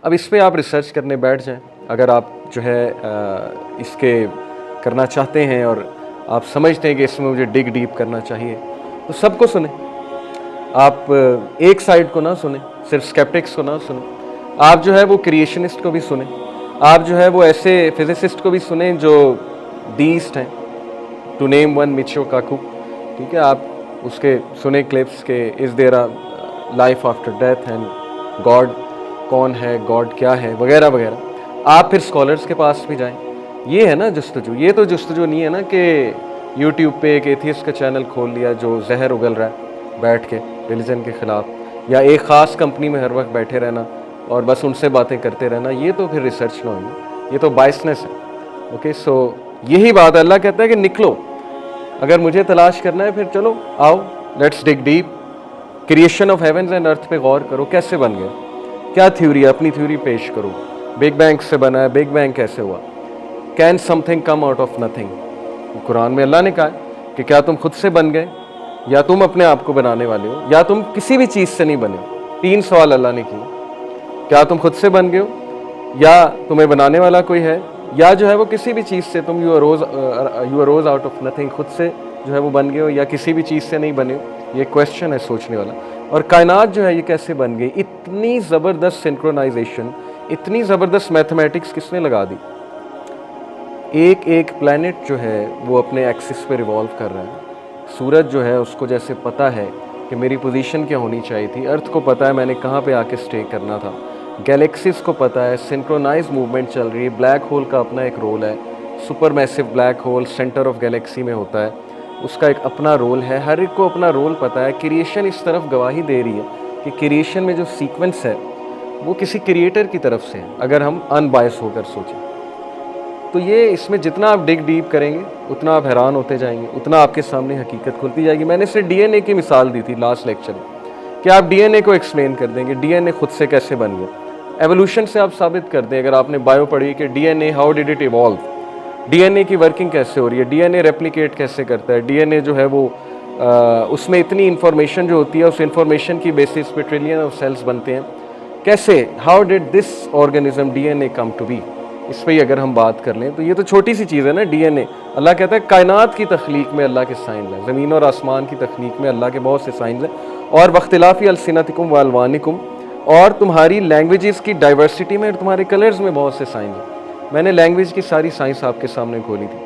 अब इस पे आप रिसर्च करने बैठ जाएं, अगर आप जो है इसके करना चाहते हैं और आप समझते हैं कि इसमें मुझे डिग डीप करना चाहिए, तो सबको सुने। आप एक साइड को ना सुने, सिर्फ स्केप्टिक्स को ना सुने, आप जो है वो क्रिएशनिस्ट को भी सुने, आप जो है वो ऐसे फिजिसिस्ट को भी सुने जो दीस्ट हैं, to name one Michio Kaku, ठीक है। आप उसके सुने क्लिप्स के is there a life after death and god कौन है, गॉड क्या है, वगैरह वगैरह। आप फिर स्कॉलर्स के पास भी जाएं। ये है ना जस्तजू, ये तो जस्तजू नहीं है ना कि यूट्यूब पे एक एथियस्ट का चैनल खोल लिया जो जहर उगल रहा है बैठ के रिलीजन के ख़िलाफ़, या एक ख़ास कंपनी में हर वक्त बैठे रहना और बस उनसे बातें करते रहना। ये तो फिर रिसर्च ना होगी, ये तो बायसनेस है। ओके, सो यही बात अल्लाह कहता है कि निकलो, अगर मुझे तलाश करना है फिर चलो आओ, let's dig deep. Creation of havens and earth पे गौर करो, कैसे बन गया, क्या थ्योरी है, अपनी थ्योरी पेश करो। बिग बैंग से बना है, बिग बैंग कैसे हुआ, can something come out of nothing. Quran में अल्लाह ने कहा है कि क्या तुम खुद से बन गए, या तुम अपने आप को बनाने वाले हो, या तुम किसी भी चीज़ से नहीं बने। 3 सवाल अल्लाह ने किए, क्या तुम खुद से बन गए हो, या तुम्हें बनाने वाला कोई है, या जो है वो किसी भी चीज़ से तुम you arose out of nothing, खुद से जो है वो बन गए हो या किसी भी चीज़ से नहीं बने हो। ये क्वेश्चन है सोचने वाला। और कायनात जो है ये कैसे बन गई, इतनी ज़बरदस्त सिंक्रोनाइजेशन, इतनी ज़बरदस्त मैथमेटिक्स किसने लगा दी। एक एक प्लैनेट जो है वो अपने एक्सिस पे रिवॉल्व कर रहा है। सूरज जो है उसको जैसे पता है कि मेरी पोजीशन क्या होनी चाहिए थी, अर्थ को पता है मैंने कहाँ पे आके स्टे करना था, गैलेक्सीज को पता है सिंक्रोनाइज मूवमेंट चल रही है। ब्लैक होल का अपना एक रोल है, super massive black hole centre of Galaxy में होता है, उसका एक अपना रोल है, हर एक को अपना रोल पता है। क्रिएशन इस तरफ गवाही दे रही है कि क्रिएशन में जो सीक्वेंस है वो किसी क्रिएटर की तरफ से है, अगर हम अनबायस होकर सोचें तो। ये इसमें जितना आप डिग डीप करेंगे उतना आप हैरान होते जाएंगे, उतना आपके सामने हकीकत खुलती जाएगी। मैंने सिर्फ डीएनए की मिसाल दी थी लास्ट लेक्चर में कि आप डीएनए को एक्सप्लेन कर देंगे, डीएनए खुद से कैसे बन गया। एवोल्यूशन से आप साबित कर दें, अगर आपने बायो पढ़ी कि DNA how did it evolve, DNA की वर्किंग कैसे हो रही है, डीएनए रेप्लिकेट कैसे करता है, डीएनए जो है वो उसमें इतनी इन्फॉर्मेशन जो होती है उस इन्फॉर्मेशन की बेसिस पे ट्रिलियन ऑफ सेल्स बनते हैं कैसे, how did this organism DNA come to be. इस पर ही अगर हम बात कर लें तो ये तो छोटी सी चीज़ है ना डीएनए। अल्लाह कहता है कायनात की तख्लीक में अल्लाह के साइंस हैं, ज़मीन और आसमान की तख्लीक में अल्लाह के बहुत से साइंस हैं, और वख्तिलाफ़ी अलसिनतिकुम व अलवानिकुम, और तुम्हारी लैंग्वेजेस की डाइवर्सिटी में और तुम्हारे कलर्स में बहुत से साइंस हैं। मैंने लैंग्वेज की सारी साइंस आपके सामने खोली थी,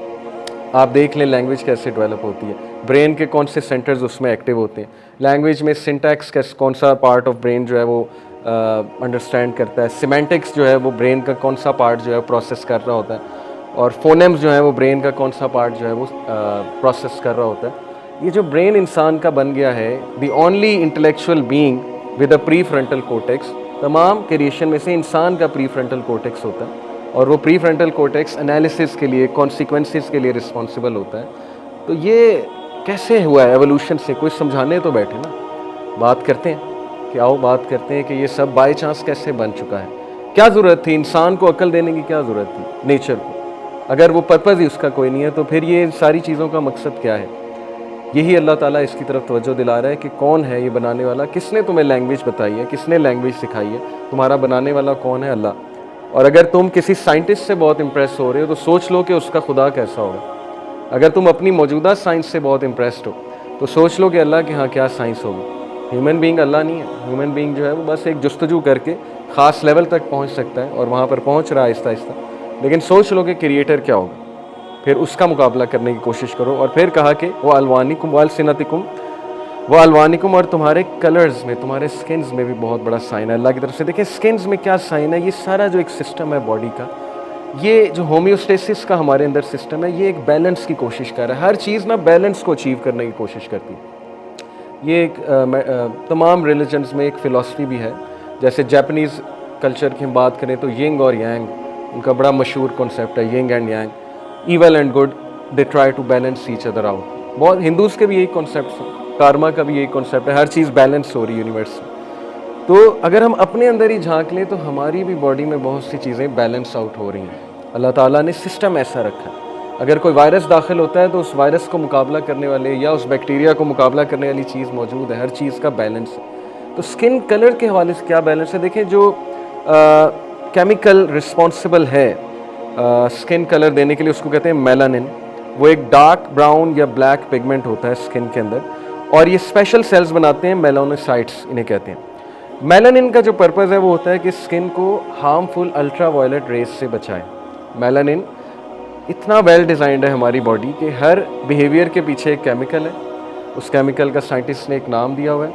आप देख लें लैंग्वेज कैसे डेवलप होती है, ब्रेन के कौन से सेंटर्स उसमें एक्टिव होते हैं, लैंग्वेज में सिंटैक्स कैसे, कौन सा पार्ट ऑफ ब्रेन जो है वो अंडरस्टैंड करता है, सिमेंटिक्स जो है वो ब्रेन का कौन सा पार्ट जो है प्रोसेस कर रहा होता है, और फोनेम्स जो है वो ब्रेन का कौन सा पार्ट जो है वो प्रोसेस कर रहा होता है। ये जो ब्रेन इंसान का बन गया है, the only intellectual being with a pre frontal cortex, तमाम क्रिएशन में से इंसान का प्री फ्रंटल कोर्टेक्स होता है, और वो प्री फ्रंटल कोर्टेक्स एनालिसिस के लिए, कॉन्सिक्वेंसेस के लिए रिस्पॉन्सिबल होता है। तो ये कैसे हुआ है एवोल्यूशन से, कोई समझाने तो बैठे ना, बात करते हैं कि आओ बात करते हैं कि ये सब बाय चांस कैसे बन चुका है। क्या ज़रूरत थी इंसान को अक्ल देने की, क्या ज़रूरत थी नेचर को, अगर वो पर्पज़ ही उसका कोई नहीं है तो फिर ये सारी चीज़ों का मकसद क्या है। यही अल्लाह ताला इसकी तरफ तवज्जो दिला रहा है कि कौन है ये बनाने वाला, किसने तुम्हें लैंग्वेज बताई है, किसने लैंग्वेज सिखाई है, तुम्हारा बनाने वाला कौन है, अल्लाह। और अगर तुम किसी साइंटिस्ट से बहुत इम्प्रेस हो रहे हो तो सोच लो कि उसका खुदा कैसा होगा। अगर तुम अपनी मौजूदा साइंस से बहुत इम्प्रेस्ड हो तो सोच लो कि अल्लाह के यहाँ क्या साइंस होगी। ह्यूमन बीइंग अल्लाह नहीं है, ह्यूमन बीइंग जो है वो बस एक जुस्तजू करके ख़ास लेवल तक पहुँच सकता है और वहाँ पर पहुँच रहा है आहिस्ता आहिस्ता, लेकिन सोच लो कि क्रिएटर क्या होगा, फिर उसका मुकाबला करने की कोशिश करो। और फिर कहा कि वो अलवानिकुम व अलसिनतिकुम वो अलवानिकुम, और तुम्हारे कलर्स में, तुम्हारे स्किन्स में भी बहुत बड़ा साइन है अल्लाह की तरफ से। देखें स्किन्स में क्या साइन है, ये सारा जो एक सिस्टम है बॉडी का, ये जो होम्योस्टेसिस का हमारे अंदर सिस्टम है, ये एक बैलेंस की कोशिश कर रहा है। हर चीज़ ना बैलेंस को अचीव करने की कोशिश करती है। ये एक तमाम रिलीजन्स में एक फ़िलासफ़ी भी है, जैसे जापानीज़ कल्चर की हम बात करें तो यिंग और यांग, उनका बड़ा मशहूर कॉन्सेप्ट है yin and yang, evil and good, they try to balance each other out. बहुत हिंदूज़ के भी यही कॉन्सेप्ट है, कार्मा का भी यही कॉन्सेप्ट है, हर चीज़ बैलेंस हो रही है यूनिवर्स में। तो अगर हम अपने अंदर ही झांक लें तो हमारी भी बॉडी में बहुत सी चीज़ें बैलेंस आउट हो रही हैं। अल्लाह ताला ने सिस्टम ऐसा रखा है, अगर कोई वायरस दाखिल होता है तो उस वायरस को मुकाबला करने वाले या उस बैक्टीरिया को मुकाबला करने वाली चीज़ मौजूद है, हर चीज़ का बैलेंस है। तो स्किन कलर के हवाले से क्या बैलेंस है, देखें जो केमिकल रिस्पॉन्सिबल है स्किन कलर देने के लिए, उसको कहते हैं मेलानिन। वो एक डार्क ब्राउन या ब्लैक पिगमेंट होता है स्किन के अंदर, और ये स्पेशल सेल्स बनाते हैं, मेलानोसाइट्स इन्हें कहते हैं। मेलानिन का जो पर्पज़ है वो होता है कि स्किन को हार्मफुल अल्ट्रावायलेट रेज से बचाए। मेलानिन इतना वेल डिज़ाइंड है हमारी बॉडी कि हर बिहेवियर के पीछे एक केमिकल है, उस केमिकल का साइंटिस्ट ने एक नाम दिया हुआ है,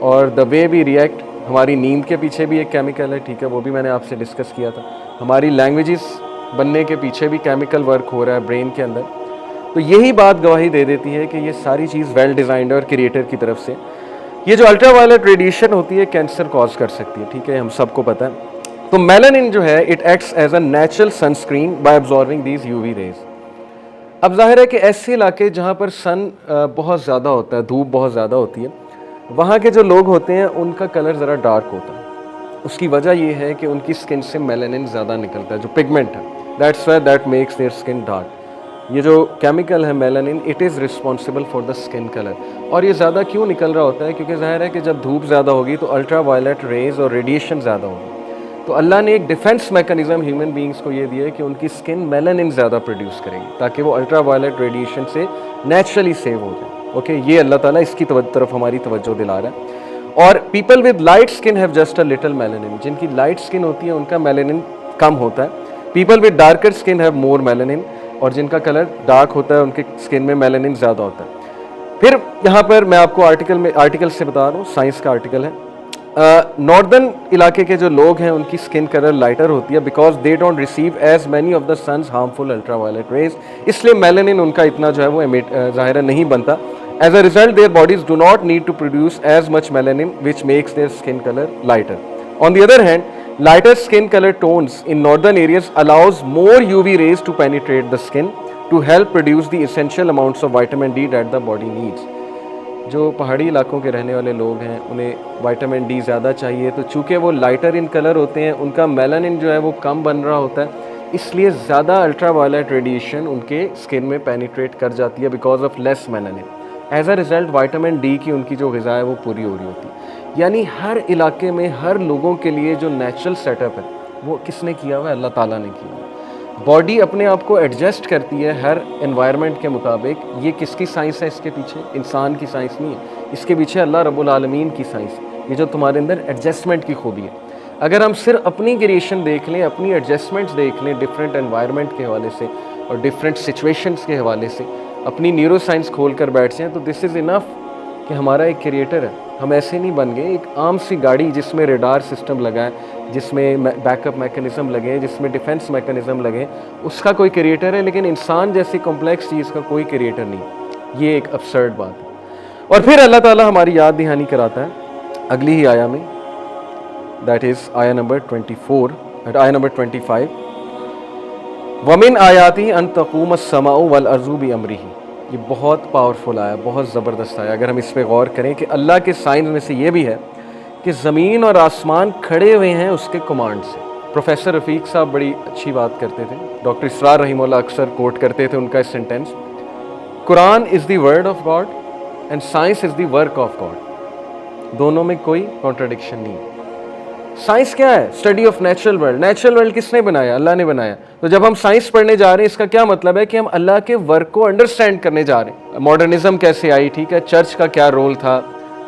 और द वे वी रिएक्ट, हमारी नींद के पीछे भी एक केमिकल है, ठीक है, वो भी मैंने आपसे डिस्कस किया था। हमारी लैंग्वेजेस बनने के पीछे भी केमिकल वर्क हो रहा है ब्रेन के अंदर। तो यही बात गवाही दे देती है कि ये सारी चीज़ वेल डिज़ाइंड है और क्रिएटर की तरफ से। ये जो अल्ट्रावायलेट रेडिएशन होती है कैंसर कॉज कर सकती है, ठीक है, हम सबको पता है। तो मेलानिन जो है it acts as a natural sunscreen by absorbing these UV rays. अब जाहिर है कि ऐसे इलाके जहाँ पर सन बहुत ज़्यादा होता है, धूप बहुत ज़्यादा होती है, वहाँ के जो लोग होते हैं उनका कलर ज़रा डार्क होता है। उसकी वजह ये है कि उनकी स्किन से मेलानिन ज़्यादा निकलता है, जो पिगमेंट है, that's why that makes their skin dark. ये जो केमिकल है melanin, it is responsible for the skin colour. और ये ज़्यादा क्यों निकल रहा होता है? क्योंकि जाहिर है कि जब धूप ज़्यादा होगी तो अल्ट्रावायलेट रेज और रेडिएशन ज़्यादा होगी। तो अल्लाह ने एक डिफेंस मैकेनिज्म ह्यूमन बींग्स को ये दिया है कि उनकी स्किन मेलानिन ज़्यादा प्रोड्यूस करेगी, ताकि वो अल्ट्रावायलेट रेडिएशन से नेचुरली सेव हो जाए। ओके, ये अल्लाह ताला इसकी तरफ हमारी तवज्जो दिला रहा है। और people with light skin have just a little melanin, जिनकी लाइट स्किन होती है उनका मेलानिन कम होता है। People with darker skin have more melanin, और जिनका कलर डार्क होता है उनके स्किन में मेलानिन ज़्यादा होता है। फिर यहाँ पर मैं आपको आर्टिकल से बता रहा हूँ, साइंस का आर्टिकल है। नॉर्दर्न इलाके के जो लोग हैं उनकी स्किन कलर लाइटर होती है, because they don't receive as many of the sun's harmful ultraviolet rays, इसलिए मेलानिन उनका इतना जो है वो ज़ाहिर नहीं बनता। As a result their bodies do not need to produce as much melanin which makes their skin colour lighter. On the other hand, lighter skin color tones in northern areas allows more UV rays to penetrate the skin to help produce the essential amounts of vitamin D that the body needs. जो पहाड़ी इलाकों के रहने वाले लोग हैं उन्हें vitamin D ज़्यादा चाहिए, तो चूँकि वो लाइटर इन कलर होते हैं, उनका मेलानिन जो है वो कम बन रहा होता है, इसलिए ज़्यादा अल्ट्रावायलेट रेडिएशन उनके स्किन में पेनिट्रेट कर जाती है because of less melanin. As a result vitamin D की उनकी जो ग़िज़ा है वो पूरी हो रही होती है। यानी हर इलाके में हर लोगों के लिए जो नेचुरल सेटअप है वो किसने किया हुआ है? अल्लाह ताला ने किया हुआ। बॉडी अपने आप को एडजस्ट करती है हर एनवायरनमेंट के मुताबिक। ये किसकी साइंस है इसके पीछे? इंसान की साइंस नहीं है, इसके पीछे अल्लाह रब्बुल आलमीन की साइंस। ये जो तुम्हारे अंदर एडजस्टमेंट की खूबी है, अगर हम सिर्फ अपनी क्रिएशन देख लें, अपनी एडजस्टमेंट्स देख लें डिफरेंट एनवायरनमेंट के हवाले से और डिफरेंट सिचुएशंस के हवाले से, अपनी न्यूरो साइंस खोल कर बैठ जाएँ, तो दिस इज़ इनफ कि हमारा एक क्रिएटर है। हम ऐसे नहीं बन गए एक आम सी गाड़ी जिसमें रेडार सिस्टम लगा है, जिसमें बैकअप मैकेनिज़्म लगे हैं, जिसमें डिफेंस मैकेनिज़्म लगे हैं, उसका कोई क्रिएटर है, लेकिन इंसान जैसी कॉम्प्लेक्स चीज़ का कोई क्रिएटर नहीं। ये एक अब्सर्ड बात है। और फिर अल्लाह ताला हमारी याद दहानी कराता है अगली ही आया में, दैट इज़ आया नंबर 24 एट आया नंबर 25, वमिन आयाती अन तक़ूम अस्समाउ वल अर्ज़ु बिअम्रिही। ये बहुत पावरफुल आया, बहुत ज़बरदस्त आया। अगर हम इस पर गौर करें कि अल्लाह के साइंस में से ये भी है कि ज़मीन और आसमान खड़े हुए हैं उसके कमांड से। प्रोफेसर रफ़ीक साहब बड़ी अच्छी बात करते थे, डॉक्टर इसरार रहीमुल्लाह अक्सर कोट करते थे उनका sentence, Quran is the word of God and science is the work of God. दोनों में कोई कॉन्ट्राडिक्शन नहीं है। साइंस क्या है? Study of natural world. Natural world किसने बनाया? अल्लाह ने बनाया। तो जब हम साइंस पढ़ने जा रहे हैं, इसका क्या मतलब है कि हम अल्लाह के वर्क को अंडरस्टैंड करने जा रहे हैं। मॉडर्निज्म कैसे आई, ठीक है, चर्च का क्या रोल था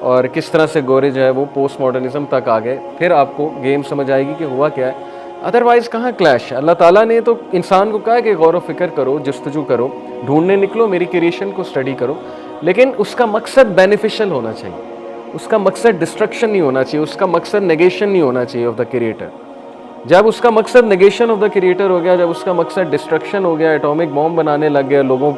और किस तरह से गोरे जो है वो पोस्ट मॉडर्निज्म तक आ गए, फिर आपको गेम समझ आएगी कि हुआ क्या है। अदरवाइज़ कहाँ क्लैश है? अल्लाह ताला ने तो इंसान को कहा कि गौर व फिक्र करो, जस्तजू करो, ढूंढने निकलो, मेरी क्रिएशन को स्टडी करो, लेकिन उसका मकसद बेनिफिशियल होना चाहिए, उसका मकसद डिस्ट्रक्शन नहीं होना चाहिए, उसका मकसद नेगेशन नहीं होना चाहिए ऑफ द क्रिएटर। जब उसका मकसद नेगेशन ऑफ द क्रिएटर हो गया, जब उसका मकसद डिस्ट्रक्शन हो गया, एटॉमिक बॉम्ब बनाने लग गया, लोगों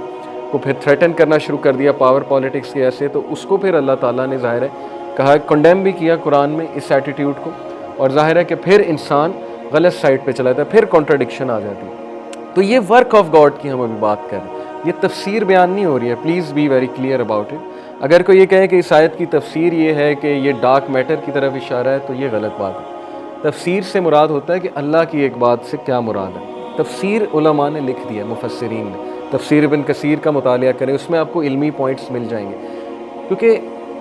को फिर थ्रेटन करना शुरू कर दिया पावर पॉलिटिक्स के ऐसे, तो उसको फिर अल्लाह ताला ने ज़ाहिर है कहा, कंडेम भी किया कुरान में इस एटीट्यूड को, और ज़ाहिर है कि फिर इंसान गलत साइड पे चला जाता है, फिर कॉन्ट्रडिक्शन आ जाती है। तो ये वर्क ऑफ गॉड की हम अभी बात कर रहे हैं, ये तफसीर बयान नहीं हो रही है, please be very clear about it. अगर कोई ये कहे कि इस आयत की तफसीर ये है कि ये डार्क मैटर की तरफ इशारा है, तो ये गलत बात है। तफसीर से मुराद होता है कि अल्लाह की एक बात से क्या मुराद है। तफसीर उलमा ने लिख दिया, मुफस्सिरीन ने। तफसीर इब्न कसीर का मुतालिया करें, उसमें आपको इल्मी पॉइंट्स मिल जाएंगे, क्योंकि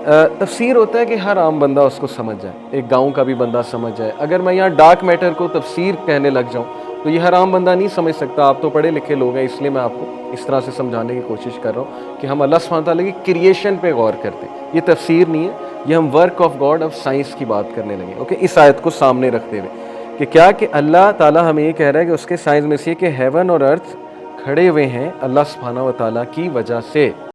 तफसीर होता है कि हर आम बंदा उसको समझ जाए, एक गांव का भी बंदा समझ जाए। अगर मैं यहाँ डार्क मैटर को तफसीर कहने लग जाऊँ तो ये हर आम बंदा नहीं समझ सकता। आप तो पढ़े लिखे लोग हैं, इसलिए मैं आपको इस तरह से समझाने की कोशिश कर रहा हूँ कि हम अल्लाह सुब्हानहू व तआला की क्रिएशन पे गौर करते हैं। ये तफसीर नहीं है, ये हम work of God of science की बात करने लगे। ओके, इस आयत को सामने रखते हुए कि क्या कि अल्लाह ताला हमें ये कह रहा है कि उसके साइंस में से कि हेवन और अर्थ खड़े हुए हैं अल्लाह सुब्हानहू व तआला की वजह से।